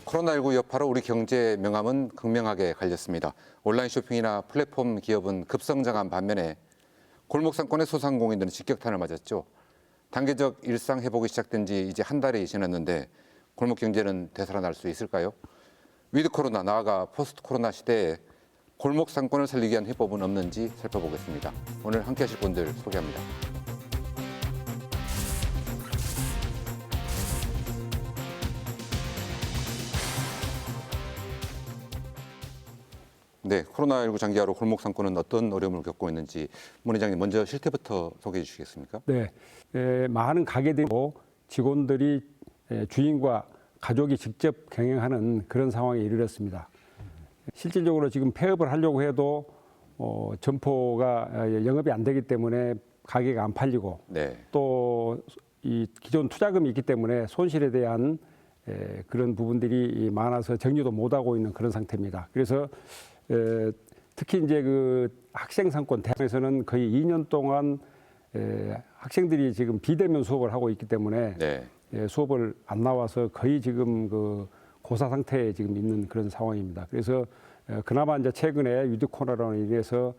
코로나19 여파로 우리 경제의 명암은 극명하게 갈렸습니다. 온라인 쇼핑이나 플랫폼 기업은 급성장한 반면에 골목 상권의 소상공인들은 직격탄을 맞았죠. 단계적 일상 회복이 시작된 지 이제 한 달이 지났는데 골목 경제는 되살아날 수 있을까요? 위드 코로나 나아가 포스트 코로나 시대에 골목 상권을 살리기 위한 해법은 없는지 살펴보겠습니다. 오늘 함께 하실 분들 소개합니다. 네, 코로나19 장기화로 골목 상권은 어떤 어려움을 겪고 있는지 문 회장님 먼저 실태부터 소개해 주시겠습니까? 네, 많은 가게들이 직원들이 주인과 가족이 직접 경영하는 그런 상황에 이르렀습니다. 실질적으로 지금 폐업을 하려고 해도 점포가 영업이 안 되기 때문에 가게가 안 팔리고 네. 또 이 기존 투자금이 있기 때문에 손실에 대한 그런 부분들이 많아서 정리도 못하고 있는 그런 상태입니다. 그래서 특히 이제 그 학생 상권 대학에서는 거의 2년 동안 학생들이 지금 비대면 수업을 하고 있기 때문에 네. 수업을 안 나와서 거의 지금 그 고사 상태에 지금 있는 그런 상황입니다. 그래서 그나마 이제 최근에 위드 코로나로 인해서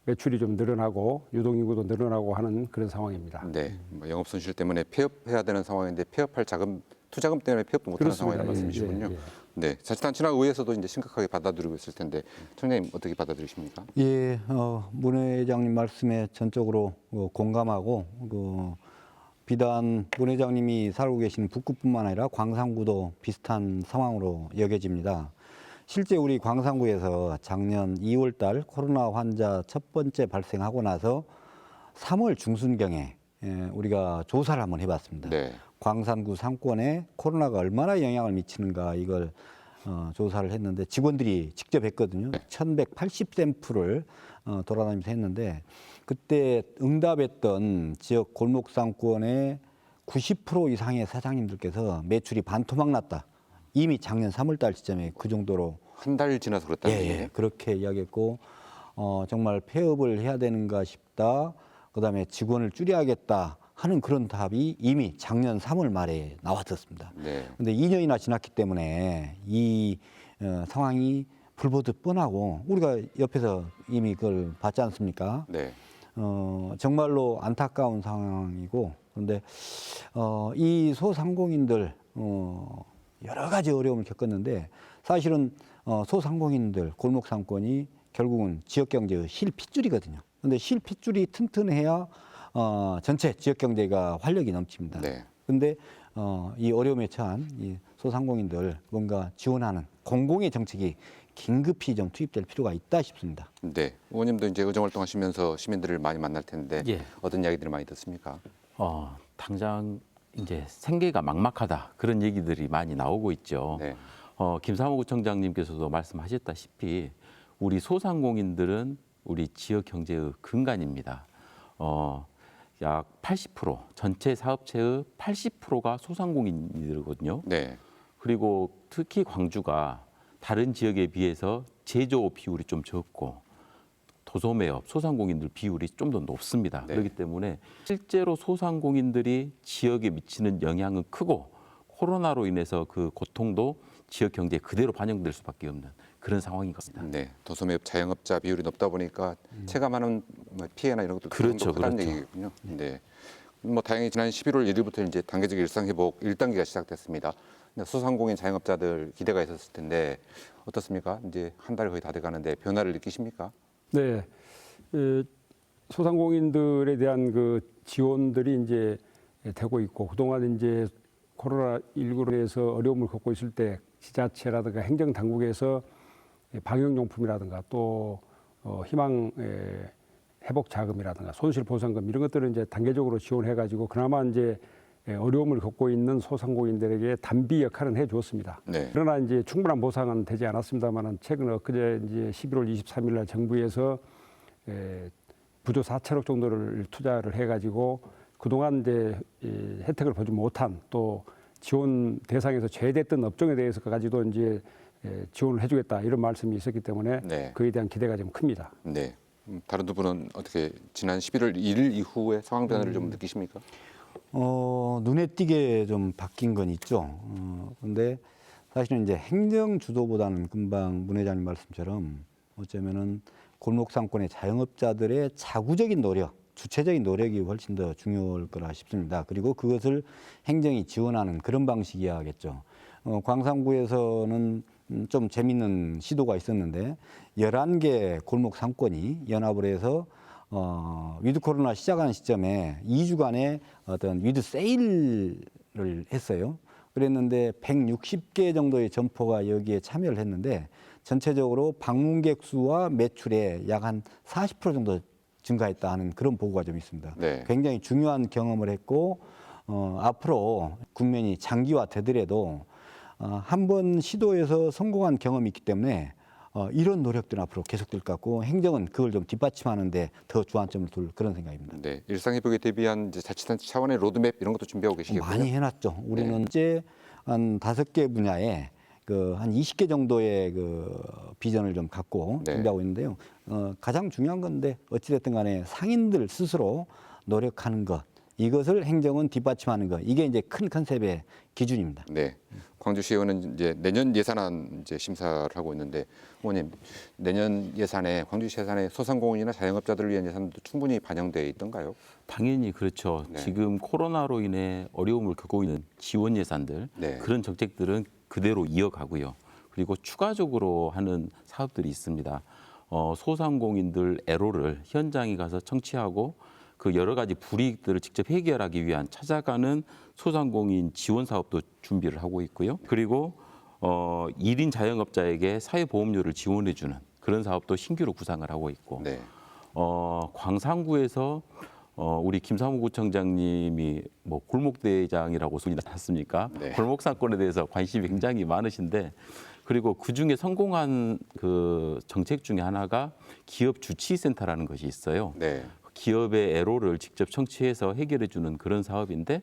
매출이 좀 늘어나고 유동인구도 늘어나고 하는 그런 상황입니다. 네, 영업 손실 때문에 폐업해야 되는 상황인데 폐업할 투자금 때문에 폐업도 못하는 상황이라는 말씀이시군요. 예. 네, 자치단체나 의회에서도 이제 심각하게 받아들이고 있을 텐데 청장님 어떻게 받아들이십니까? 예, 문 회장님 말씀에 전적으로 공감하고 비단 문 회장님이 살고 계시는 북구뿐만 아니라 광산구도 비슷한 상황으로 여겨집니다. 실제 우리 광산구에서 작년 2월 달 코로나 환자 첫 번째 발생하고 나서 3월 중순경에 우리가 조사를 한번 해봤습니다. 네. 광산구 상권에 코로나가 얼마나 영향을 미치는가 이걸 조사를 했는데 직원들이 직접 했거든요. 1180샘플을 돌아다니면서 했는데 그때 응답했던 지역 골목 상권의 90% 이상의 사장님들께서 매출이 반토막 났다. 이미 작년 3월 달 시점에 그 정도로 한 달 지나서 그렇다는 얘기예요? 예, 그렇게 이야기했고 정말 폐업을 해야 되는가 싶다. 그다음에 직원을 줄여야겠다 하는 그런 답이 이미 작년 3월 말에 나왔었습니다. 네. 근데 2년이나 지났기 때문에 이 상황이 불보듯 뻔하고 우리가 옆에서 이미 그걸 봤지 않습니까? 네. 정말로 안타까운 상황이고 그런데 이 소상공인들 여러 가지 어려움을 겪었는데 사실은 소상공인들 골목 상권이 결국은 지역 경제의 실핏줄이거든요. 그런데 실핏줄이 튼튼해야 전체 지역 경제가 활력이 넘칩니다. 네. 그런데 이 어려움에 처한 이 소상공인들 뭔가 지원하는 공공의 정책이 긴급히 좀 투입될 필요가 있다 싶습니다. 네. 의원님도 이제 의정 활동하시면서 시민들을 많이 만날 텐데 예. 어떤 이야기들을 많이 듣습니까? 당장 이제 생계가 막막하다 그런 얘기들이 많이 나오고 있죠. 네. 김상호 구청장님께서도 말씀하셨다시피 우리 소상공인들은 우리 지역 경제의 근간입니다. 약 80% 전체 사업체의 80%가 소상공인들이거든요. 네. 그리고 특히 광주가 다른 지역에 비해서 제조업 비율이 좀 적고 도소매업, 소상공인들 비율이 좀 더 높습니다. 네. 그렇기 때문에 실제로 소상공인들이 지역에 미치는 영향은 크고 코로나로 인해서 그 고통도 지역 경제에 그대로 반영될 수밖에 없는 그런 상황인 겁니다. 네. 도소매업 자영업자 비율이 높다 보니까 체감하는 피해나 이런 것도 그렇죠, 크다는 그렇죠. 얘기군요. 네. 다행히 지난 11월 1일부터 이제 단계적 일상 회복 1단계가 시작됐습니다. 소상공인 자영업자들 기대가 있었을 텐데 어떻습니까? 이제 한 달 거의 다 돼가는데 변화를 느끼십니까? 네, 소상공인들에 대한 그 지원들이 이제 되고 있고 그동안 이제 코로나19로 인해서 어려움을 겪고 있을 때 지자체라든가 행정당국에서 방역용품이라든가 또 희망 회복 자금이라든가 손실보상금 이런 것들을 이제 단계적으로 지원해가지고 그나마 이제 어려움을 겪고 있는 소상공인들에게 단비 역할은 해주었습니다. 네. 그러나 이제 충분한 보상은 되지 않았습니다만은 최근 엊그제 이제 11월 23일 날 정부에서 부조 4천억 정도를 투자를 해가지고 그동안 이제 혜택을 보지 못한 또 지원 대상에서 제외됐던 업종에 대해서까지도 이제 지원을 해주겠다 이런 말씀이 있었기 때문에 네. 그에 대한 기대가 좀 큽니다. 네. 다른 두 분은 어떻게 지난 11월 1일 이후에 상황 변화를 좀 느끼십니까? 눈에 띄게 좀 바뀐 건 있죠. 근데 사실은 이제 행정 주도보다는 금방 문 회장님 말씀처럼 어쩌면은 골목 상권의 자영업자들의 자구적인 노력, 주체적인 노력이 훨씬 더 중요할 거라 싶습니다. 그리고 그것을 행정이 지원하는 그런 방식이야겠죠. 광산구에서는 좀 재밌는 시도가 있었는데 11개 골목 상권이 연합을 해서 위드 코로나 시작하는 시점에 2주간의 어떤 위드 세일을 했어요. 그랬는데 160개 정도의 점포가 여기에 참여를 했는데 전체적으로 방문객 수와 매출에 약 한 40% 정도 증가했다 하는 그런 보고가 좀 있습니다. 네. 굉장히 중요한 경험을 했고 앞으로 국면이 장기화되더라도 한 번 시도해서 성공한 경험이 있기 때문에 이런 노력들은 앞으로 계속될 것 같고 행정은 그걸 좀 뒷받침하는데 더 주안점을 둘 그런 생각입니다. 네. 일상회복에 대비한 이제 자치단체 차원의 로드맵 이런 것도 준비하고 계시겠군요. 많이 해놨죠. 우리는 이제 한 5개 분야에 한 20개 정도의 비전을 좀 갖고 네. 준비하고 있는데요. 가장 중요한 건데 어찌됐든 간에 상인들 스스로 노력하는 것, 이것을 행정은 뒷받침하는 것, 이게 이제 큰 컨셉의 기준입니다. 네. 광주시의원은 이제 내년 예산안 이제 심사를 하고 있는데, 의원님 내년 예산에 광주시 예산에 소상공인이나 자영업자들을 위한 예산도 충분히 반영되어 있던가요? 당연히 그렇죠. 네. 지금 코로나로 인해 어려움을 겪고 있는 지원 예산들 네. 그런 정책들은 그대로 이어가고요. 그리고 추가적으로 하는 사업들이 있습니다. 소상공인들 애로를 현장에 가서 청취하고 그 여러 가지 불이익들을 직접 해결하기 위한 찾아가는 소상공인 지원 사업도 준비를 하고 있고요. 그리고 1인 자영업자에게 사회보험료를 지원해주는 그런 사업도 신규로 구상을 하고 있고 네. 광산구에서 우리 김사무 구청장님이 뭐 골목대장이라고 소문이 났습니까? 네. 골목상권에 대해서 관심이 굉장히 많으신데 그리고 그 중에 성공한 그 정책 중에 하나가 기업 주치센터라는 것이 있어요. 네. 기업의 애로를 직접 청취해서 해결해 주는 그런 사업인데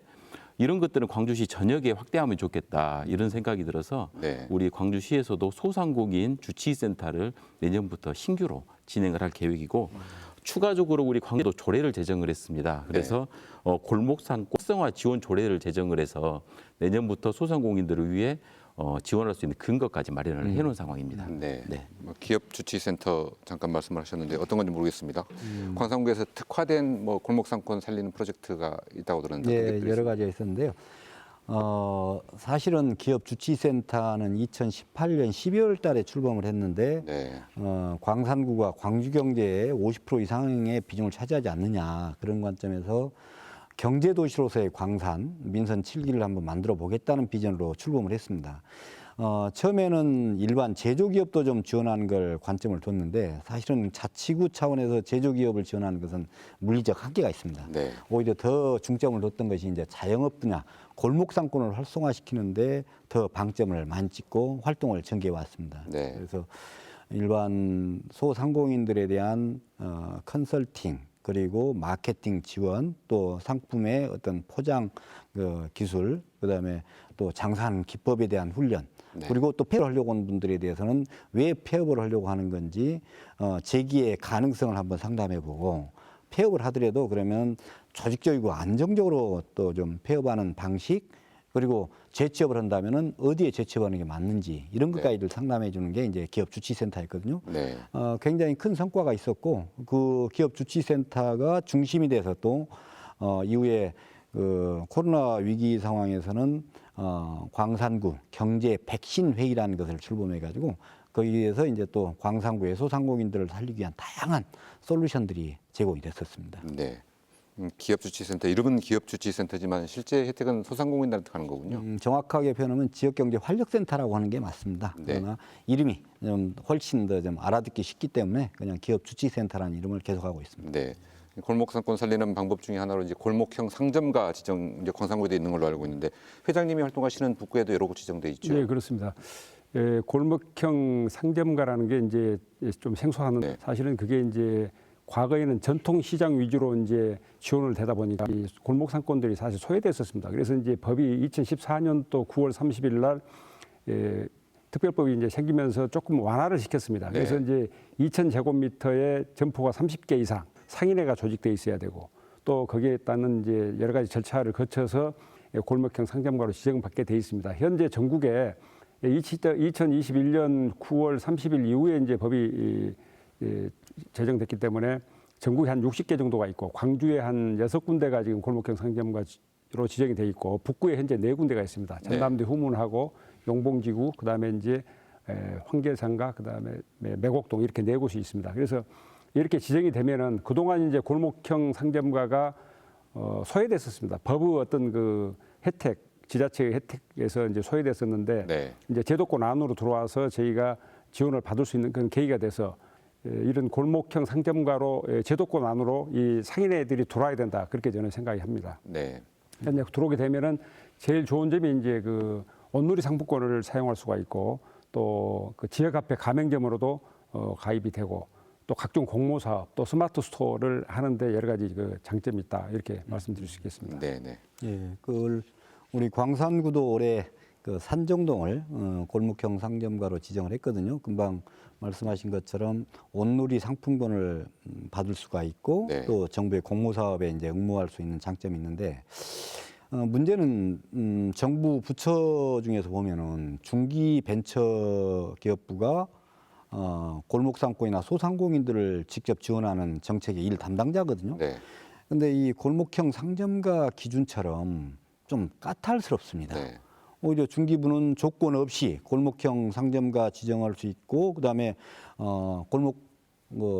이런 것들은 광주시 전역에 확대하면 좋겠다 이런 생각이 들어서 네. 우리 광주시에서도 소상공인 주치센터를 내년부터 신규로 진행을 할 계획이고 추가적으로 우리 광주도 조례를 제정을 했습니다. 그래서 골목상권 활성화 지원 조례를 제정을 해서 내년부터 소상공인들을 위해 지원할 수 있는 근거까지 마련을 해놓은 상황입니다. 네. 네. 뭐 기업 주치센터 잠깐 말씀을 하셨는데 어떤 건지 모르겠습니다. 광산구에서 특화된 뭐 골목 상권 살리는 프로젝트가 있다고 들었는데 네, 그게 또 여러 있습니까? 가지가 있었는데요. 사실은 기업 주치센터는 2018년 12월 달에 출범을 했는데 네. 광산구가 광주 경제의 50% 이상의 비중을 차지하지 않느냐 그런 관점에서 경제도시로서의 광산, 민선 7기를 한번 만들어 보겠다는 비전으로 출범을 했습니다. 처음에는 일반 제조기업도 좀 지원하는 걸 관점을 뒀는데 사실은 자치구 차원에서 제조기업을 지원하는 것은 물리적 한계가 있습니다. 네. 오히려 더 중점을 뒀던 것이 이제 자영업 분야, 골목 상권을 활성화시키는데 더 방점을 많이 찍고 활동을 전개해 왔습니다. 네. 그래서 일반 소상공인들에 대한 컨설팅 그리고 마케팅 지원 또 상품의 어떤 포장 기술 그다음에 또 장사하는 기법에 대한 훈련 네. 그리고 또 폐업을 하려고 하는 분들에 대해서는 왜 폐업을 하려고 하는 건지 재기의 가능성을 한번 상담해보고 폐업을 하더라도 그러면 조직적이고 안정적으로 또 좀 폐업하는 방식 그리고 재취업을 한다면은 어디에 재취업하는 게 맞는지 이런 것까지를 상담해 주는 게 이제 기업 주치센터였거든요. 네. 굉장히 큰 성과가 있었고 그 기업 주치센터가 중심이 돼서 또 이후에 그 코로나 위기 상황에서는 광산구 경제 백신 회의라는 것을 출범해 가지고 거기에서 이제 또 광산구의 소상공인들을 살리기 위한 다양한 솔루션들이 제공이 됐었습니다. 네. 기업주치센터 이름은 기업주치센터지만 실제 혜택은 소상공인들한테 가는 거군요. 정확하게 표현하면 지역경제 활력센터라고 하는 게 맞습니다. 네. 그러나 이름이 좀 훨씬 더 좀 알아듣기 쉽기 때문에 그냥 기업주치센터라는 이름을 계속하고 있습니다. 네. 골목 상권 살리는 방법 중에 하나로 이제 골목형 상점가 지정 이제 광산구에 있는 걸로 알고 있는데 회장님이 활동하시는 북구에도 여러 곳 지정돼 있죠. 네, 그렇습니다. 골목형 상점가라는 게 이제 좀 생소한 네. 사실은 그게 이제 과거에는 전통 시장 위주로 이제 지원을 되다 보니까 이 골목 상권들이 사실 소외됐었습니다. 그래서 이제 법이 2014년도 9월 30일 날 특별법이 이제 생기면서 조금 완화를 시켰습니다. 그래서 네. 이제 2,000제곱미터의 점포가 30개 이상 상인회가 조직돼 있어야 되고 또 거기에 따른 이제 여러 가지 절차를 거쳐서 골목형 상점가로 지정받게 돼 있습니다. 현재 전국에 2021년 9월 30일 이후에 이제 법이 제정됐기 때문에 전국에 한 60개 정도가 있고 광주에 한 6군데가 지금 골목형 상점가로 지정이 돼 있고 북구에 현재 4군데가 있습니다. 전남대 후문하고 용봉지구 그다음에 이제 황계상가 그다음에 매곡동 이렇게 4곳이 있습니다. 그래서 이렇게 지정이 되면은 그동안 이제 골목형 상점가가 소외됐었습니다. 법의 어떤 그 혜택, 지자체의 혜택에서 이제 소외됐었는데 네. 이제 제도권 안으로 들어와서 저희가 지원을 받을 수 있는 그런 계기가 돼서 이런 골목형 상점가로 제도권 안으로 이 상인애들이 들어와야 된다 그렇게 저는 생각이 합니다. 네. 현재 들어오게 되면은 제일 좋은 점이 이제 그 온누리 상품권을 사용할 수가 있고 또 그 지역 앞에 가맹점으로도 가입이 되고 또 각종 공모 사업 또 스마트 스토어를 하는데 여러 가지 그 장점이 있다 이렇게 말씀드릴 수 있겠습니다. 네. 네. 예, 그걸 우리 광산구도 올해 그 산정동을 골목형 상점가로 지정을 했거든요. 금방 말씀하신 것처럼 온누리 상품권을 받을 수가 있고 네. 또 정부의 공모 사업에 이제 응모할 수 있는 장점이 있는데 문제는 정부 부처 중에서 보면은 중기벤처기업부가 골목상권이나 소상공인들을 직접 지원하는 정책의 일 담당자거든요. 네. 근데 이 골목형 상점가 기준처럼 좀 까탈스럽습니다. 네. 오히려 중기부는 조건 없이 골목형 상점가 지정할 수 있고 그다음에 골목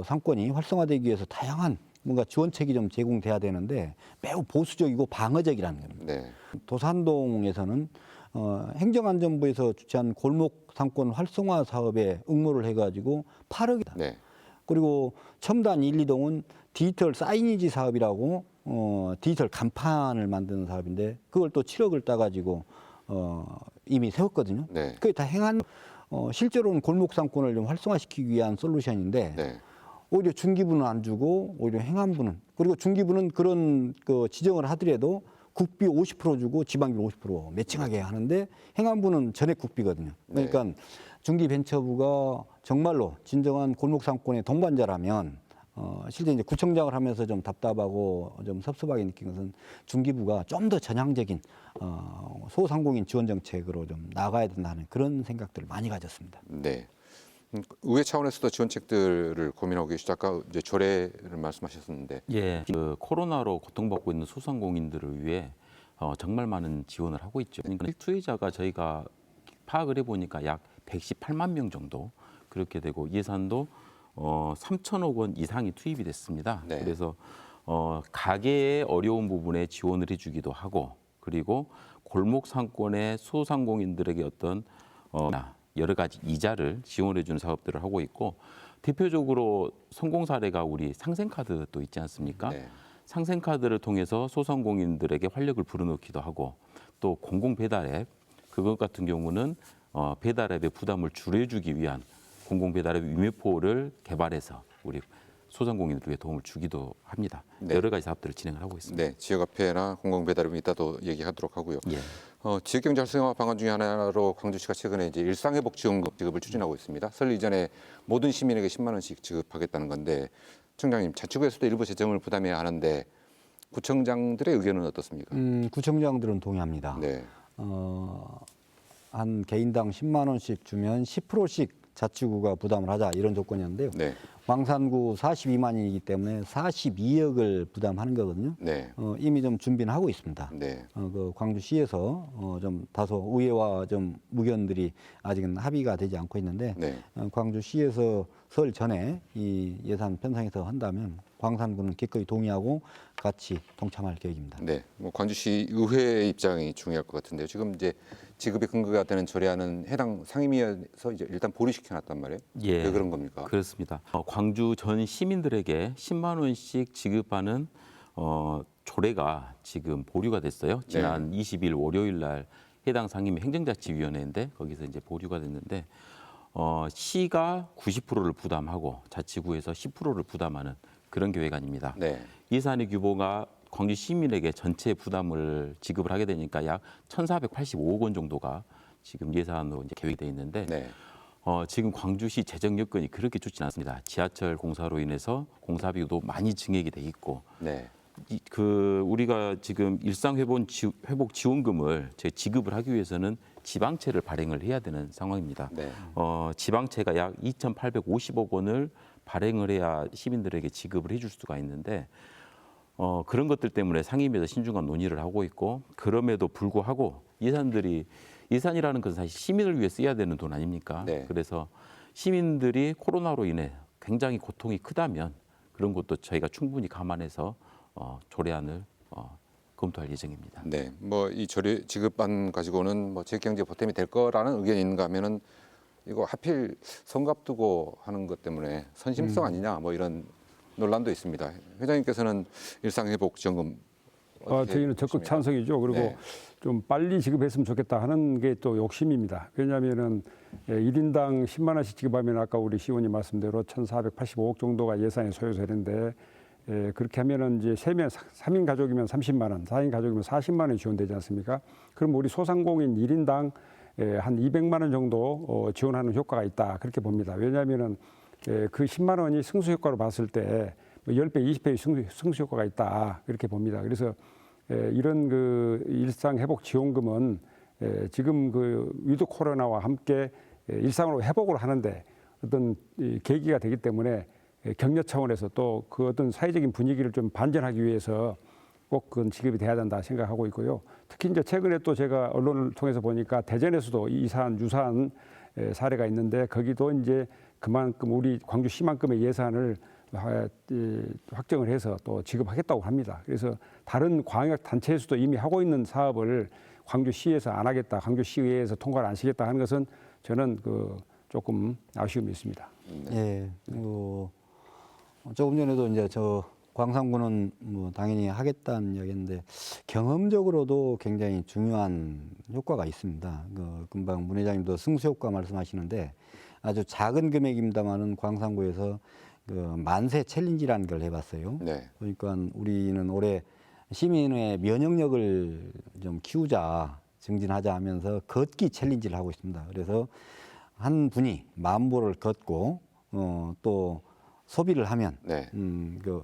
상권이 활성화되기 위해서 다양한 뭔가 지원책이 좀 제공돼야 되는데 매우 보수적이고 방어적이라는 겁니다. 네. 도산동에서는 행정안전부에서 주최한 골목 상권 활성화 사업에 응모를 해가지고 8억이다. 네. 그리고 첨단 1, 2동은 디지털 사이니지 사업이라고 디지털 간판을 만드는 사업인데 그걸 또 7억을 따가지고 이미 세웠거든요. 네. 그게 다 행한 실제로는 골목 상권을 좀 활성화시키기 위한 솔루션인데 네. 오히려 중기부는 안 주고 오히려 행안부는 그리고 중기부는 그런 그 지정을 하더라도 국비 50% 주고 지방비 50% 매칭하게 하는데 행안부는 전액 국비거든요. 그러니까 중기벤처부가 정말로 진정한 골목 상권의 동반자라면 실제 이제 구청장을 하면서 좀 답답하고 좀 섭섭하게 느낀 것은 중기부가 좀 더 전향적인 소상공인 지원 정책으로 좀 나가야 된다는 그런 생각들을 많이 가졌습니다. 네. 의회 차원에서도 지원책들을 고민하고 계시죠. 아까 이제 조례를 말씀하셨었는데. 예, 그 코로나로 고통받고 있는 소상공인들을 위해 정말 많은 지원을 하고 있죠. 그러니까 실투자가 저희가 파악을 해보니까 약 118만 명 정도 그렇게 되고 예산도 3천억 원 이상이 투입이 됐습니다. 네. 그래서 가계의 어려운 부분에 지원을 해주기도 하고 그리고 골목 상권의 소상공인들에게 어떤 여러 가지 이자를 지원해주는 사업들을 하고 있고 대표적으로 성공 사례가 우리 상생카드도 있지 않습니까? 네. 상생카드를 통해서 소상공인들에게 활력을 불어넣기도 하고 또 공공배달앱 그것 같은 경우는 배달앱의 부담을 줄여주기 위한 공공배달앱 위메포를 개발해서 우리 소상공인들 위해 도움을 주기도 합니다. 네. 여러 가지 사업들을 진행을 하고 있습니다. 네. 지역화폐나 공공배달은 이따도 얘기하도록 하고요. 예. 지역경제 활성화 방안 중에 하나로 광주시가 최근에 이제 일상회복지원금 지급을 추진하고 있습니다. 설 이전에 모든 시민에게 10만 원씩 지급하겠다는 건데, 청장님 자치구에서도 일부 재정을 부담해야 하는데 구청장들의 의견은 어떻습니까? 구청장들은 동의합니다. 네, 한 개인당 10만 원씩 주면 10%씩 자치구가 부담을 하자 이런 조건이었는데요. 네, 광산구 42만이기 때문에 42억을 부담하는 거거든요. 네, 이미 좀 준비는 하고 있습니다. 네, 그 광주시에서 좀 다소 의회와 좀 의견들이 아직은 합의가 되지 않고 있는데 네. 광주시에서 설 전에 이 예산 편성해서 한다면 광산구는 기꺼이 동의하고 같이 동참할 계획입니다. 네. 뭐 광주시 의회의 입장이 중요할 것 같은데요. 지금 이제 지급의 근거가 되는 조례안은 해당 상임위에서 이제 일단 보류시켜놨단 말이에요. 예. 왜 그런 겁니까? 그렇습니다. 광주 전 시민들에게 10만 원씩 지급하는 조례가 지금 보류가 됐어요. 지난 20일 월요일 날 해당 상임위 행정자치위원회인데 거기서 이제 보류가 됐는데 시가 90%를 부담하고 자치구에서 10%를 부담하는 그런 계획안입니다. 네, 예산의 규모가 광주 시민에게 전체 부담을 지급을 하게 되니까 약 1,485억 원 정도가 지금 예산으로 이제 계획돼 있는데 네, 지금 광주시 재정 여건이 그렇게 좋지 않습니다. 지하철 공사로 인해서 공사비도 많이 증액이 돼 있고 네, 우리가 지금 회복 지원금을 지급을 하기 위해서는 지방채를 발행을 해야 되는 상황입니다. 네. 지방채가 약 2,850억 원을 발행을 해야 시민들에게 지급을 해줄 수가 있는데 그런 것들 때문에 상임위에서 신중한 논의를 하고 있고 그럼에도 불구하고 예산이라는 것은 사실 시민을 위해 써야 되는 돈 아닙니까? 네. 그래서 시민들이 코로나로 인해 굉장히 고통이 크다면 그런 것도 저희가 충분히 감안해서 조례안을 검토할 예정입니다. 네, 뭐 이 조례 지급안 가지고는 뭐 지역경제 보탬이 될 거라는 의견이 있는가 하면은 이거 하필 성갑 두고 하는 것 때문에 선심성 아니냐 뭐 이런 논란도 있습니다. 회장님께서는 일상회복지원금 저희는 적극 찬성이죠. 그리고 네. 좀 빨리 지급했으면 좋겠다 하는 게 또 욕심입니다. 왜냐하면은 1인당 10만 원씩 지급하면 아까 우리 시의원님 말씀대로 1,485억 정도가 예산이 소요되는데 그렇게 하면은 이제 3인 가족이면 30만 원, 4인 가족이면 40만 원이 지원되지 않습니까? 그럼 우리 소상공인 1인당 한 200만 원 정도 지원하는 효과가 있다. 그렇게 봅니다. 왜냐하면은 그 10만 원이 승수 효과로 봤을 때 10배, 20배의 승수 효과가 있다. 그렇게 봅니다. 그래서 이런 그 일상 회복 지원금은 지금 그 위드 코로나와 함께 일상으로 회복을 하는데 어떤 계기가 되기 때문에 격려 차원에서 또 그 어떤 사회적인 분위기를 좀 반전하기 위해서 꼭 그건 지급이 돼야 된다 생각하고 있고요. 특히 이제 최근에 또 제가 언론을 통해서 보니까 대전에서도 유사한 사례가 있는데 거기도 이제 그만큼 우리 광주시만큼의 예산을 확정을 해서 또 지급하겠다고 합니다. 그래서 다른 광역 단체에서도 이미 하고 있는 사업을 광주시에서 안 하겠다, 광주시의회에서 통과를 안 시겠다 하는 것은 저는 조금 아쉬움이 있습니다. 예, 조금 전에도 이제 광산구는 뭐 당연히 하겠다는 이야기인데 경험적으로도 굉장히 중요한 효과가 있습니다. 금방 문 회장님도 승수 효과 말씀하시는데 아주 작은 금액입니다만은 광산구에서 만세 챌린지라는 걸 해봤어요. 네. 그러니까 우리는 올해 시민의 면역력을 좀 키우자, 증진하자 하면서 걷기 챌린지를 하고 있습니다. 그래서 한 분이 10,000보를 걷고 또 소비를 하면 네.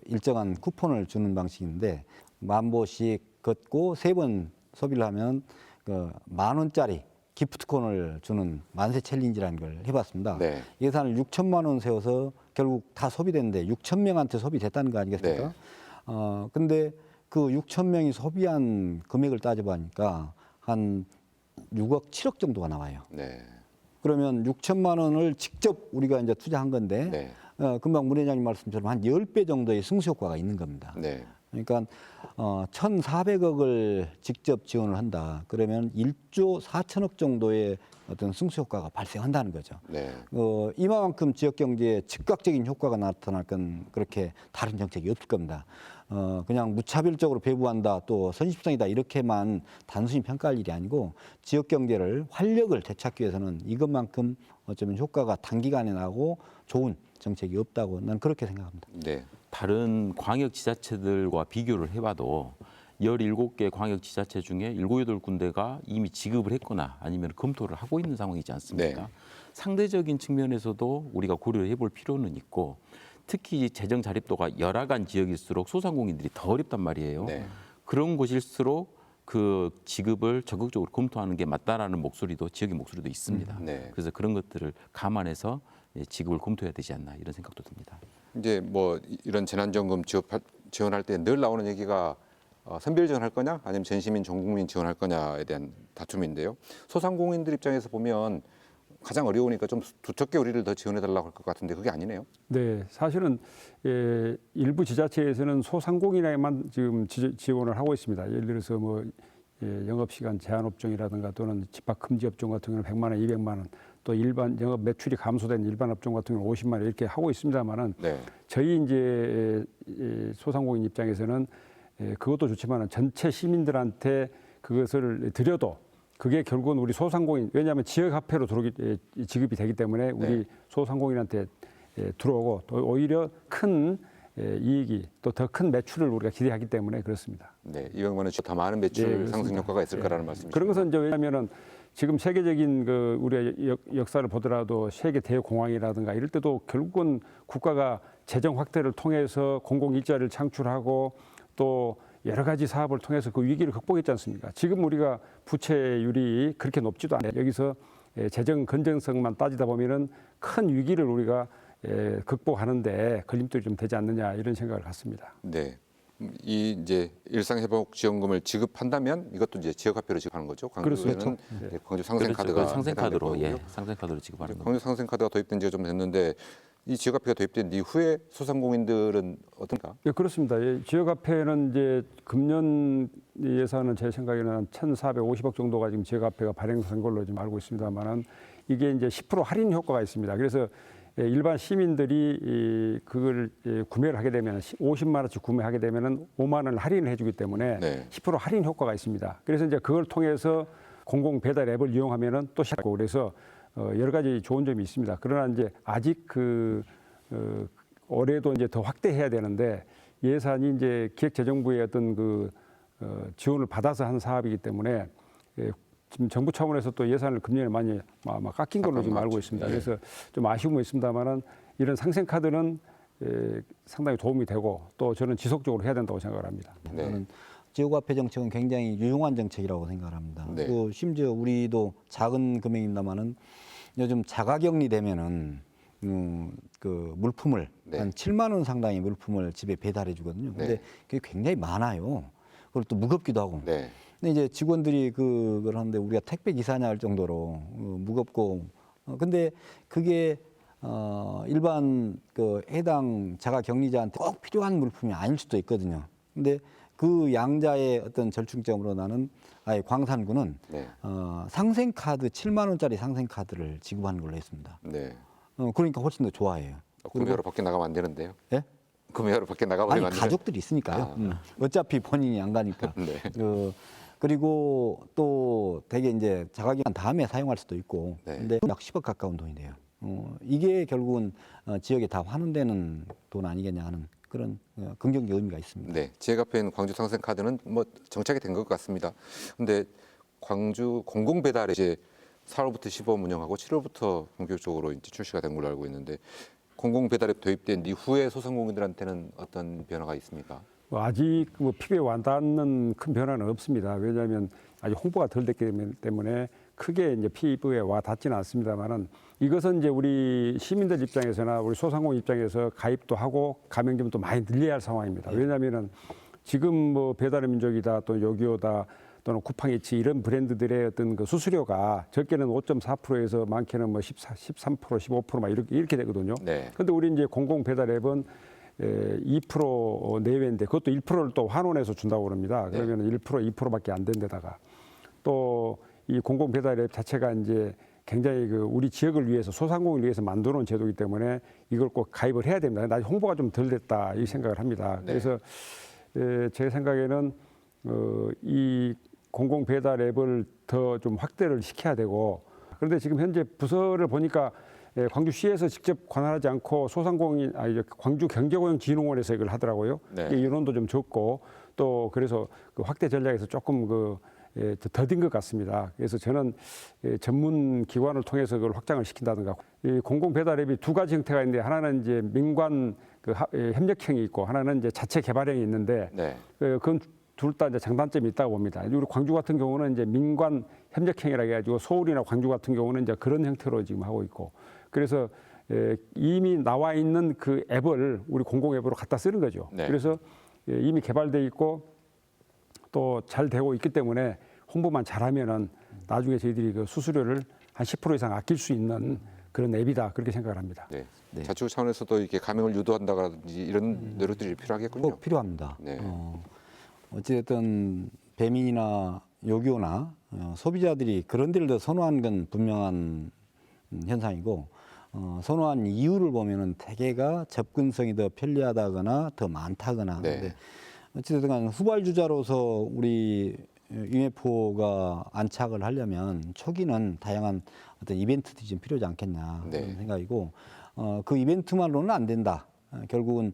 일정한 쿠폰을 주는 방식인데 10,000보씩 걷고 3번 소비를 하면 10,000원짜리 기프트콘을 주는 만세 챌린지라는 걸 해봤습니다. 네. 예산을 6천만 원 세워서 결국 다 소비됐는데 6,000명한테 소비됐다는 거 아니겠습니까? 네. 근데 그 6,000명이 소비한 금액을 따져보니까 한 6억, 7억 정도가 나와요. 네. 그러면 6천만 원을 직접 우리가 이제 투자한 건데 네. 금방 문 회장님 말씀처럼 한 10배 정도의 승수 효과가 있는 겁니다. 네. 그러니까 1,400억을 직접 지원을 한다. 그러면 1조 4천억 정도의 어떤 승수 효과가 발생한다는 거죠. 네. 이만큼 지역 경제에 즉각적인 효과가 나타날 건 그렇게 다른 정책이 없을 겁니다. 그냥 무차별적으로 배부한다, 또 선심성이다 이렇게만 단순히 평가할 일이 아니고 지역 경제를 활력을 되찾기 위해서는 이것만큼 어쩌면 효과가 단기간에 나고 좋은 정책이 없다고 난 그렇게 생각합니다. 네. 다른 광역지자체들과 비교를 해봐도 17개 광역지자체 중에 7, 8군데가 이미 지급을 했거나 아니면 검토를 하고 있는 상황이지 않습니까? 네. 상대적인 측면에서도 우리가 고려해 볼 필요는 있고 특히 재정 자립도가 열악한 지역일수록 소상공인들이 더 어렵단 말이에요. 네. 그런 곳일수록 그 지급을 적극적으로 검토하는 게 맞다라는 목소리도 지역의 목소리도 있습니다. 네. 그래서 그런 것들을 감안해서 지급을 검토해야 되지 않나 이런 생각도 듭니다. 이제 뭐 이런 재난지원금 지원할 때 늘 나오는 얘기가 선별 지원할 거냐 아니면 전시민 전국민 지원할 거냐에 대한 다툼인데요. 소상공인들 입장에서 보면 가장 어려우니까 좀 두텁게 우리를 더 지원해달라고 할 것 같은데 그게 아니네요. 네, 사실은 일부 지자체에서는 소상공인에만 지금 지원을 하고 있습니다. 예를 들어서 뭐 영업시간 제한 업종이라든가 또는 집합 금지 업종 같은 경우는 100만 원, 200만 원, 또 일반 영업 매출이 감소된 일반 업종 같은 경우는 50만 원 이렇게 하고 있습니다만은 네. 저희 이제 소상공인 입장에서는 그것도 좋지만은 전체 시민들한테 그것을 드려도 그게 결국은 우리 소상공인 왜냐하면 지역화폐로 지급이 되기 때문에 우리 네. 소상공인한테 들어오고 또 오히려 큰 이익이 또 더 큰 매출을 우리가 기대하기 때문에 그렇습니다. 네. 200만 원씩 더 많은 매출 네, 상승 효과가 있을 거라는 말씀이죠. 그런 것은 이제 왜냐하면은 지금 세계적인 그 우리의 역사를 보더라도 세계 대공황이라든가 이럴 때도 결국은 국가가 재정 확대를 통해서 공공 일자리를 창출하고 또 여러 가지 사업을 통해서 그 위기를 극복했지 않습니까? 지금 우리가 부채율이 그렇게 높지도 않아요. 여기서 재정 건전성만 따지다 보면은 큰 위기를 우리가 극복하는데 걸림돌이 좀 되지 않느냐 이런 생각을 갖습니다. 네. 이 이제 일상회복지원금을 지급한다면 이것도 이제 지역화폐로 지급하는 거죠. 광주에는 네, 광주 상생카드가 그렇죠. 상생카드로 해당될 거고요. 상생카드로 지급하는 겁니다. 광주 상생카드가 도입된 지가 좀 됐는데 이 지역화폐가 도입된 이후에 소상공인들은 어떤가? 예, 그렇습니다. 예, 지역화폐는 이제 금년 예산은 제 생각에는 한 1,450억 정도가 지금 지역화폐가 발행된 걸로 지금 알고 있습니다만은 이게 이제 10% 할인 효과가 있습니다. 그래서 일반 시민들이 그걸 구매를 하게 되면 50만 원씩 구매하게 되면은 5만 원을 할인을 해주기 때문에 네. 10% 할인 효과가 있습니다. 그래서 이제 그걸 통해서 공공 배달 앱을 이용하면은 또 시작하고 그래서 여러 가지 좋은 점이 있습니다. 그러나 이제 아직 올해도 이제 더 확대해야 되는데 예산이 이제 기획재정부의 어떤 지원을 받아서 한 사업이기 때문에 지금 정부 차원에서 또 예산을 금년에 많이 깎인 걸로 지금 알고 있습니다. 그래서 좀 아쉬움은 있습니다만은 이런 상생카드는 상당히 도움이 되고 또 저는 지속적으로 해야 된다고 생각을 합니다. 네. 저는 지역화폐 정책은 굉장히 유용한 정책이라고 생각합니다. 네. 또 심지어 우리도 작은 금액입니다만은 요즘 자가격리 되면은 그 물품을 네. 한 7만 원 상당의 물품을 집에 배달해 주거든요. 근데 네. 그게 굉장히 많아요. 그리고 또 무겁기도 하고. 네. 근데 이제 직원들이 그걸 하는데 우리가 택배 기사냐 할 정도로 무겁고 근데 그게 일반 그 해당 자가격리자한테 꼭 필요한 물품이 아닐 수도 있거든요. 근데 그 양자의 어떤 절충점으로 나는 아예 광산구는 네. 상생카드 7만 원짜리 상생카드를 지급하는 걸로 했습니다. 네. 그러니까 훨씬 더 좋아해요. 구매하러 밖에 나가면 안 되는데요. 예? 구매하러 밖에 아니 나가버리면 안 되는. 가족들이 있으니까요. 어차피 본인이 안 가니까. 네. 그리고 또 되게 이제 자가격리한 다음에 사용할 수도 있고. 네. 근데 약 10억 가까운 돈이 돼요. 이게 결국은 지역에 다 환원되는 돈 아니겠냐 하는 그런 긍정적 의미가 있습니다. 네, 지역화폐인 광주 상생카드는 뭐 정착이 된 것 같습니다. 근데 광주 공공배달에 이제 4월부터 시범 운영하고 7월부터 본격적으로 이제 출시가 된 걸로 알고 있는데 공공배달앱 도입된 이후에 소상공인들한테는 어떤 변화가 있습니까? 아직 피부에 와닿는 큰 변화는 없습니다. 왜냐하면 아직 홍보가 덜 됐기 때문에 크게 이제 피부에 와 닿지는 않습니다만은 이것은 이제 우리 시민들 입장에서나 우리 소상공인 입장에서 가입도 하고 가맹점도 많이 늘려야 할 상황입니다. 왜냐하면은 지금 뭐 배달의 민족이다 또 요기요다 또는 쿠팡이치 이런 브랜드들의 어떤 그 수수료가 적게는 5.4%에서 많게는 뭐 13%, 15% 막 이렇게 되거든요. 네. 그런데 우리 이제 공공 배달 앱은 2% 내외인데 그것도 1%를 또 환원해서 준다고 그럽니다. 그러면 1%, 2%밖에 안 된 데다가 또 이 공공 배달 앱 자체가 이제 굉장히 우리 지역을 위해서 소상공인을 위해서 만들어 놓은 제도이기 때문에 이걸 꼭 가입을 해야 됩니다. 근데 아직 홍보가 좀 덜 됐다 이 생각을 합니다. 네. 그래서 제 생각에는 이 공공 배달 앱을 더 좀 확대를 시켜야 되고 그런데 지금 현재 부서를 보니까 광주시에서 직접 관할하지 않고 소상공인 광주경제고용진흥원에서 이걸 하더라고요. 네. 인원도 좀 적고 또 그래서 그 확대 전략에서 조금 더딘 것 같습니다. 그래서 저는 전문 기관을 통해서 그걸 확장을 시킨다든가 이 공공 배달 앱이 두 가지 형태가 있는데 하나는 이제 민관 협력형이 있고 하나는 이제 자체 개발형이 있는데 네. 그건 둘 다 이제 장단점이 있다고 봅니다. 우리 광주 같은 경우는 이제 민관 협력형이라 해가지고 서울이나 광주 같은 경우는 이제 그런 형태로 지금 하고 있고 그래서 이미 나와 있는 그 앱을 우리 공공 앱으로 갖다 쓰는 거죠. 네. 그래서 이미 개발돼 있고 또 잘 되고 있기 때문에 홍보만 잘하면은 나중에 저희들이 그 수수료를 한 10% 이상 아낄 수 있는 그런 앱이다 그렇게 생각을 합니다. 네. 네. 자치구 차원에서도 이렇게 가맹을 유도한다든지 이런 노력들이 필요하겠군요. 꼭 필요합니다. 네. 어찌됐든 배민이나 요기요나 소비자들이 그런 데를 더 선호하는 건 분명한 현상이고 선호한 이유를 보면은 대개가 접근성이 더 편리하다거나 더 많다거나 네. 근데 어찌됐든 간 후발주자로서 우리 UMF가 안착을 하려면 초기는 다양한 어떤 이벤트들이 좀 필요하지 않겠냐 네. 그런 생각이고 그 이벤트만으로는 안 된다. 결국은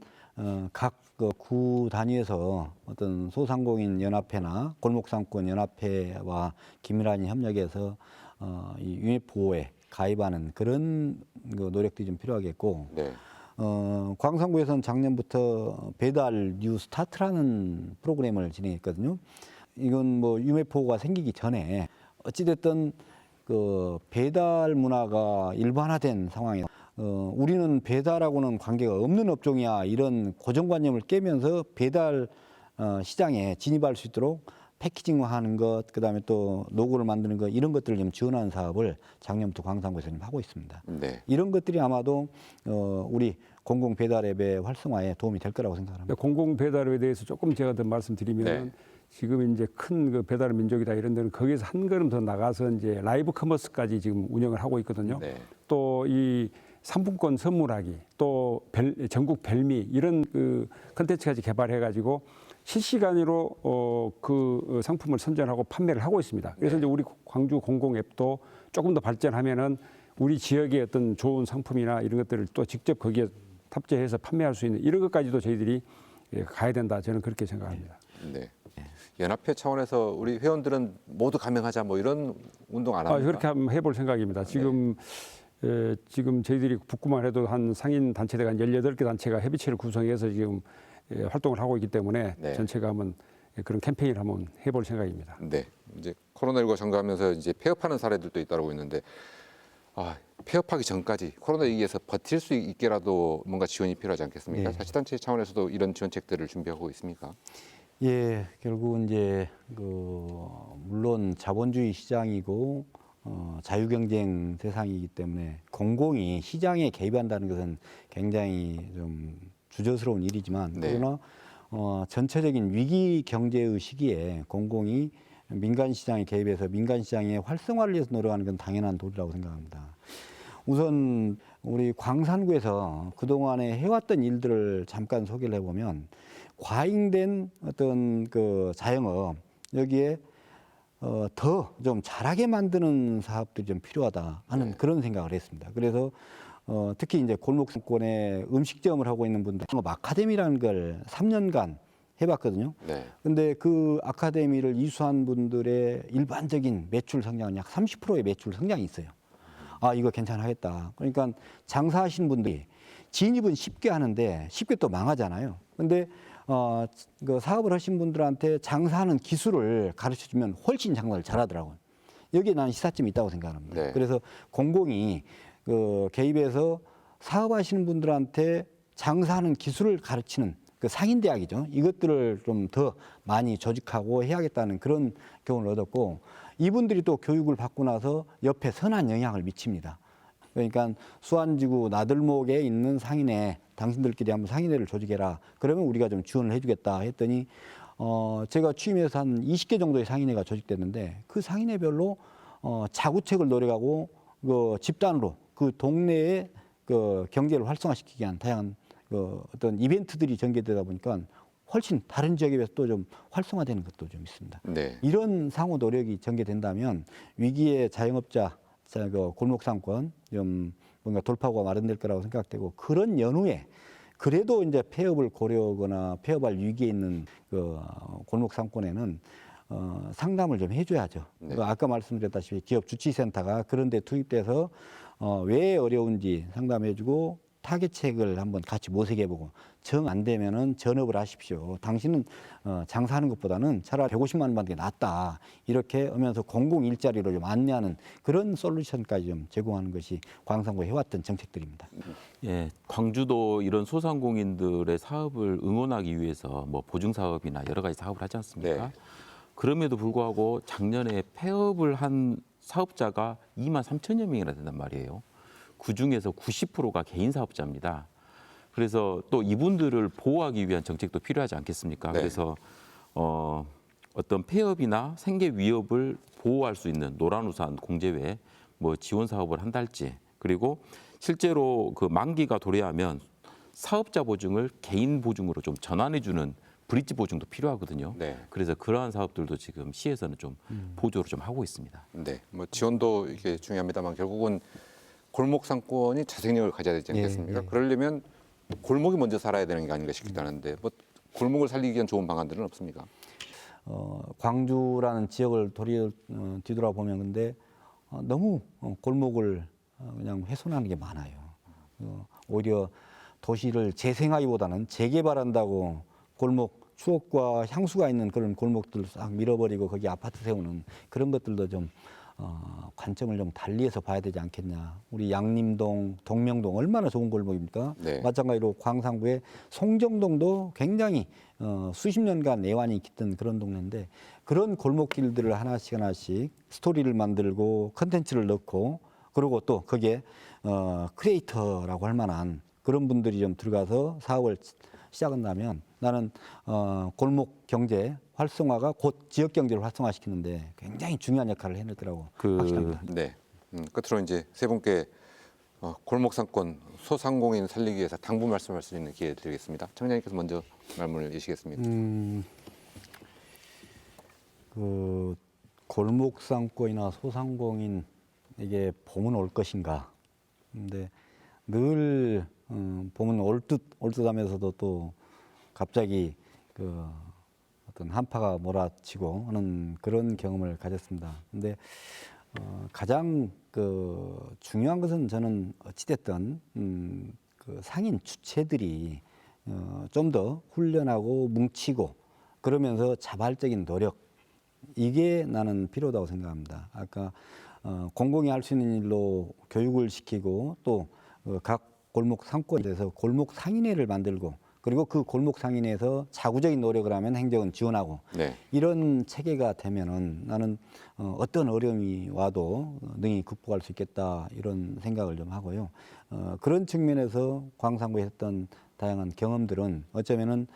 각 구 단위에서 어떤 소상공인 연합회나 골목상권 연합회와 긴밀한 협력해서 이 UMF에 가입하는 그런 노력들이 좀 필요하겠고 네. 광산구에서는 작년부터 배달 뉴 스타트라는 프로그램을 진행했거든요. 이건 뭐 유메포가 생기기 전에 어찌됐든 그 배달 문화가 일반화된 상황이에요. 우리는 배달하고는 관계가 없는 업종이야 이런 고정관념을 깨면서 배달 시장에 진입할 수 있도록 패키징화하는 것, 그다음에 또 노고를 만드는 것 이런 것들을 좀 지원하는 사업을 작년부터 광산구에서 좀 하고 있습니다. 네. 이런 것들이 아마도 우리 공공 배달 앱의 활성화에 도움이 될 거라고 생각합니다. 공공 배달에 대해서 조금 제가 더 말씀드리면 네. 지금 이제 큰 그 배달 민족이다 이런 데는 거기에서 한 걸음 더 나가서 이제 라이브 커머스까지 지금 운영을 하고 있거든요. 네. 또 이 상품권 선물하기, 또 전국 별미 이런 그 컨텐츠까지 개발해 가지고 실시간으로 그 상품을 선전하고 판매를 하고 있습니다. 그래서 이제 우리 광주 공공 앱도 조금 더 발전하면은 우리 지역의 어떤 좋은 상품이나 이런 것들을 또 직접 거기에 탑재해서 판매할 수 있는 이런 것까지도 저희들이 가야 된다. 저는 그렇게 생각합니다. 네. 연합회 차원에서 우리 회원들은 모두 가맹하자 뭐 이런 운동 안 합니까? 그렇게 한번 해볼 생각입니다. 지금 지금 저희들이 북구만 해도 한 상인 단체가 한 18개 단체가 협의체를 구성해서 지금 활동을 하고 있기 때문에 네. 전체가 한번 그런 캠페인을 한번 해볼 생각입니다. 네. 이제 코로나19가 전가하면서 이제 폐업하는 사례들도 잇따르고 있는데 폐업하기 전까지 코로나 위기에서 버틸 수 있게라도 뭔가 지원이 필요하지 않겠습니까? 네. 자치단체 차원에서도 이런 지원책들을 준비하고 있습니까? 예, 결국은 이제 물론 자본주의 시장이고 자유경쟁 세상이기 때문에 공공이 시장에 개입한다는 것은 굉장히 좀 주저스러운 일이지만 네. 그러나 전체적인 위기 경제의 시기에 공공이 민간 시장에 개입해서 민간 시장의 활성화를 위해서 노력하는 건 당연한 도리라고 생각합니다. 우선 우리 광산구에서 그동안에 해왔던 일들을 잠깐 소개를 해보면 과잉된 어떤 그 자영업 여기에 더 좀 잘하게 만드는 사업들이 좀 필요하다 하는 그런 생각을 했습니다. 그래서 특히 이제 골목상권에 음식점을 하고 있는 분들 아카데미라는 걸 3년간 해봤거든요. 네. 근데 그 아카데미를 이수한 분들의 일반적인 매출 성장은 약 30%의 매출 성장이 있어요. 아, 이거 괜찮하겠다. 그러니까 장사하신 분들이 진입은 쉽게 하는데 쉽게 또 망하잖아요. 근데 그 사업을 하신 분들한테 장사하는 기술을 가르쳐 주면 훨씬 장사를 잘하더라고요. 여기에 나는 시사점이 있다고 생각합니다. 네. 그래서 공공이 개입해서 사업하시는 분들한테 장사하는 기술을 가르치는 그 상인대학이죠. 이것들을 좀 더 많이 조직하고 해야겠다는 그런 교훈을 얻었고 이분들이 또 교육을 받고 나서 옆에 선한 영향을 미칩니다. 그러니까 수안지구 나들목에 있는 상인회 당신들끼리 한번 상인회를 조직해라. 그러면 우리가 좀 지원을 해주겠다 했더니 제가 취임해서 한 20개 정도의 상인회가 조직됐는데 그 상인회별로 자구책을 노력하고 그 집단으로 그 동네의 그 경제를 활성화시키기 위한 다양한 어떤 이벤트들이 전개되다 보니까 훨씬 다른 지역에 비해서 또 좀 활성화되는 것도 좀 있습니다. 네. 이런 상호 노력이 전개된다면 위기의 자영업자, 골목상권 좀 뭔가 돌파구가 마련될 거라고 생각되고 그런 연후에 그래도 이제 폐업을 고려하거나 폐업할 위기에 있는 그 골목상권에는 상담을 좀 해줘야죠. 네. 아까 말씀드렸다시피 기업 주치센터가 그런 데 투입돼서 왜 어려운지 상담해주고 타겟책을 한번 같이 모색해보고 정 안 되면은 전업을 하십시오. 당신은 장사하는 것보다는 차라리 150만 원 받는 게 낫다. 이렇게 하면서 공공 일자리로 좀 안내하는 그런 솔루션까지 좀 제공하는 것이 광산구에 해왔던 정책들입니다. 예, 광주도 이런 소상공인들의 사업을 응원하기 위해서 뭐 보증 사업이나 여러 가지 사업을 하지 않습니까? 네. 그럼에도 불구하고 작년에 폐업을 한 사업자가 2만 3천여 명이나 된단 말이에요. 그 중에서 90%가 개인 사업자입니다. 그래서 또 이분들을 보호하기 위한 정책도 필요하지 않겠습니까? 네. 그래서 어떤 폐업이나 생계 위협을 보호할 수 있는 노란우산 공제외 뭐 지원 사업을 한달지 그리고 실제로 그 만기가 도래하면 사업자 보증을 개인 보증으로 좀 전환해주는 브릿지 보증도 필요하거든요. 네. 그래서 그러한 사업들도 지금 시에서는 좀 보조를 좀 하고 있습니다. 네. 뭐 지원도 이게 중요합니다만 결국은 골목 상권이 자생력을 가져야 되지 않겠습니까? 예. 그러려면 골목이 먼저 살아야 되는 게 아닌가 싶기도 하는데 뭐 골목을 살리기 위한 좋은 방안들은 없습니까? 광주라는 지역을 뒤돌아보면 근데 너무 골목을 그냥 훼손하는 게 많아요. 오히려 도시를 재생하기보다는 재개발한다고 골목 추억과 향수가 있는 그런 골목들 싹 밀어버리고 거기 아파트 세우는 그런 것들도 좀 관점을 좀 달리해서 봐야 되지 않겠냐. 우리 양림동, 동명동 얼마나 좋은 골목입니까? 네. 마찬가지로 광산구의 송정동도 굉장히 수십 년간 내환이 깃든 그런 동네인데 그런 골목길들을 하나씩 하나씩 스토리를 만들고 컨텐츠를 넣고 그리고 또 거기에 크리에이터라고 할 만한 그런 분들이 좀 들어가서 사업을 시작한다면 나는 골목 경제 활성화가 곧 지역 경제를 활성화시키는데 굉장히 중요한 역할을 해낼 거라고 확신합니다. 네. 끝으로 이제 세 분께 골목 상권 소상공인 살리기 위해서 당부 말씀할 수 있는 기회 드리겠습니다. 청장님께서 먼저 말문을 여시겠습니다. 그 골목 상권이나 소상공인 이게 봄은 올 것인가? 근데 늘 봄은 올 듯하면서도 또 갑자기 그 어떤 한파가 몰아치고 하는 그런 경험을 가졌습니다. 근데 가장 그 중요한 것은 저는 어찌됐든 그 상인 주체들이 좀 더 훈련하고 뭉치고 그러면서 자발적인 노력 이게 나는 필요하다고 생각합니다. 아까 공공이 할 수 있는 일로 교육을 시키고 또 각 골목 상권에 대해서 골목 상인회를 만들고 그리고 그 골목 상인회에서 자구적인 노력을 하면 행정은 지원하고 네. 이런 체계가 되면은 나는 어떤 어려움이 와도 능히 극복할 수 있겠다 이런 생각을 좀 하고요. 그런 측면에서 광산구에 했던 다양한 경험들은 어쩌면은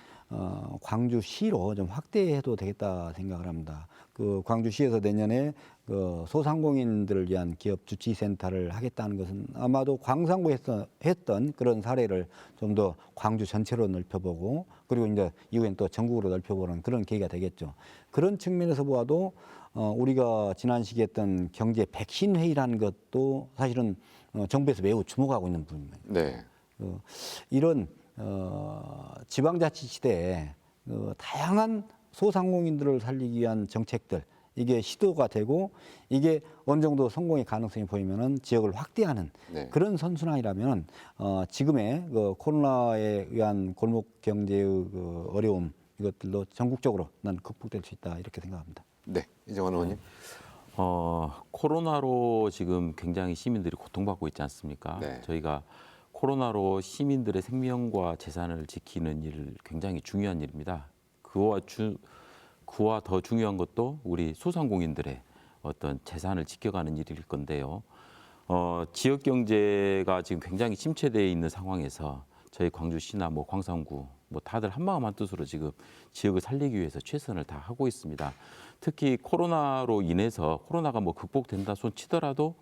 광주시로 좀 확대해도 되겠다 생각을 합니다. 그 광주시에서 내년에 그 소상공인들을 위한 기업 주치센터를 하겠다는 것은 아마도 광산구에서 했던 그런 사례를 좀 더 광주 전체로 넓혀보고 그리고 이제 이후엔 또 전국으로 넓혀보는 그런 계기가 되겠죠. 그런 측면에서 보아도 우리가 지난 시기에 했던 경제 백신 회의라는 것도 사실은 정부에서 매우 주목하고 있는 부분입니다. 네. 이런 지방자치 시대에 다양한 소상공인들을 살리기 위한 정책들 이게 시도가 되고 이게 어느 정도 성공의 가능성이 보이면은 지역을 확대하는 네. 그런 선순환이라면 지금의 그 코로나에 의한 골목 경제의 그 어려움 이것들도 전국적으로 난 극복될 수 있다 이렇게 생각합니다. 네. 이정환 의원님. 코로나로 지금 굉장히 시민들이 고통받고 있지 않습니까? 네. 저희가 코로나로 시민들의 생명과 재산을 지키는 일 굉장히 중요한 일입니다. 그와 더 중요한 것도 우리 소상공인들의 어떤 재산을 지켜가는 일일 건데요. 지역 경제가 지금 굉장히 침체되어 있는 상황에서 저희 광주시나 뭐 광산구 뭐 다들 한마음 한뜻으로 지금 지역을 살리기 위해서 최선을 다 하고 있습니다. 특히 코로나로 인해서 코로나가 뭐 극복된다 손 치더라도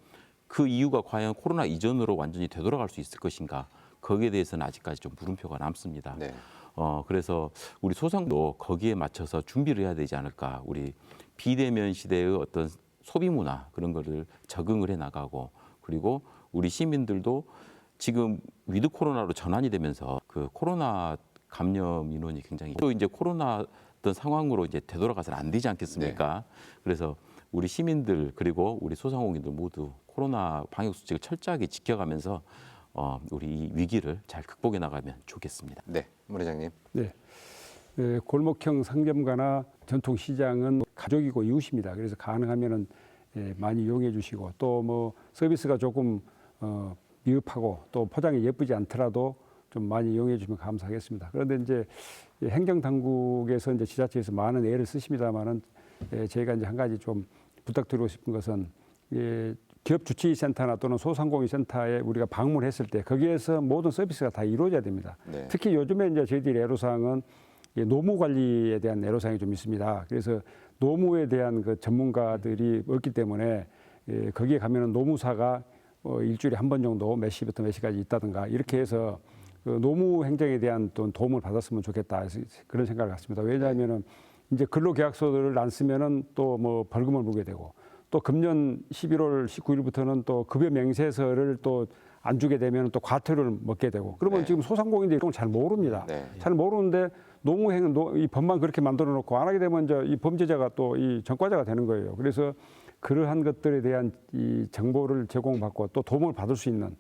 그 이유가 과연 코로나 이전으로 완전히 되돌아갈 수 있을 것인가 거기에 대해서는 아직까지 좀 물음표가 남습니다. 네. 그래서 우리 소상도 거기에 맞춰서 준비를 해야 되지 않을까. 우리 비대면 시대의 어떤 소비 문화 그런 거를 적응을 해 나가고 그리고 우리 시민들도 지금 위드 코로나로 전환이 되면서 그 코로나 감염 인원이 굉장히 또 이제 코로나 어떤 상황으로 이제 되돌아가서는 안 되지 않겠습니까? 그래서 우리 시민들 그리고 우리 소상공인들 모두 코로나 방역 수칙을 철저하게 지켜가면서 우리 이 위기를 잘 극복해 나가면 좋겠습니다. 네. 문 회장님. 네. 골목형 상점가나 전통시장은 가족이고 이웃입니다. 그래서 가능하면은 많이 이용해 주시고 또 뭐 서비스가 조금 미흡하고 또 포장이 예쁘지 않더라도 좀 많이 이용해 주시면 감사하겠습니다. 그런데 이제 행정당국에서 이제 지자체에서 많은 애를 쓰십니다만은 저희가 이제 한 가지 좀 부탁드리고 싶은 것은 기업 주치센터나 또는 소상공인 센터에 우리가 방문했을 때 거기에서 모든 서비스가 다 이루어져야 됩니다. 네. 특히 요즘에 이제 저희들이 애로사항은 노무 관리에 대한 애로사항이 좀 있습니다. 그래서 노무에 대한 그 전문가들이 없기 때문에 거기에 가면은 노무사가 일주일에 한 번 정도 몇 시부터 몇 시까지 있다든가 이렇게 해서 그 노무 행정에 대한 또 도움을 받았으면 좋겠다 그런 생각을 갖습니다. 왜냐하면은 이제 근로계약서를 안 쓰면은 또 뭐 벌금을 물게 되고 또 금년 11월 19일부터는 또 급여 명세서를 또 안 주게 되면 또 과태료를 먹게 되고 그러면 네. 지금 소상공인들이 이런 걸 잘 모릅니다. 네. 잘 모르는데 노무행은 이 법만 그렇게 만들어 놓고 안 하게 되면 이제 이 범죄자가 또 이 전과자가 되는 거예요. 그래서 그러한 것들에 대한 이 정보를 제공받고 또 도움을 받을 수 있는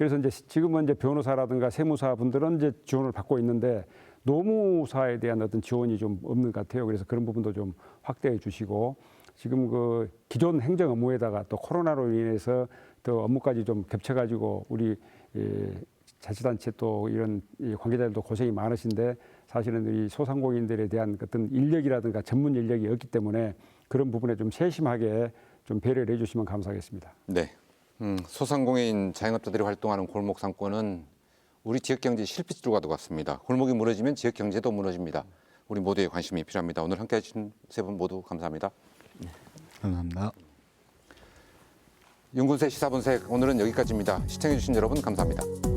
그래서 이제 지금은 이제 변호사라든가 세무사 분들은 이제 지원을 받고 있는데 노무사에 대한 어떤 지원이 좀 없는 것 같아요. 그래서 그런 부분도 좀 확대해 주시고 지금 그 기존 행정 업무에다가 또 코로나로 인해서 또 업무까지 좀 겹쳐가지고 우리 자치단체 또 이런 관계자들도 고생이 많으신데 사실은 이 소상공인들에 대한 어떤 인력이라든가 전문 인력이 없기 때문에 그런 부분에 좀 세심하게 좀 배려를 해주시면 감사하겠습니다. 네. 소상공인 자영업자들이 활동하는 골목 상권은 우리 지역 경제 실핏줄과도 같습니다. 골목이 무너지면 지역 경제도 무너집니다. 우리 모두의 관심이 필요합니다. 오늘 함께해 주신 세 분 모두 감사합니다. 감사합니다. 윤군세 시사본색 오늘은 여기까지입니다. 시청해 주신 여러분 감사합니다.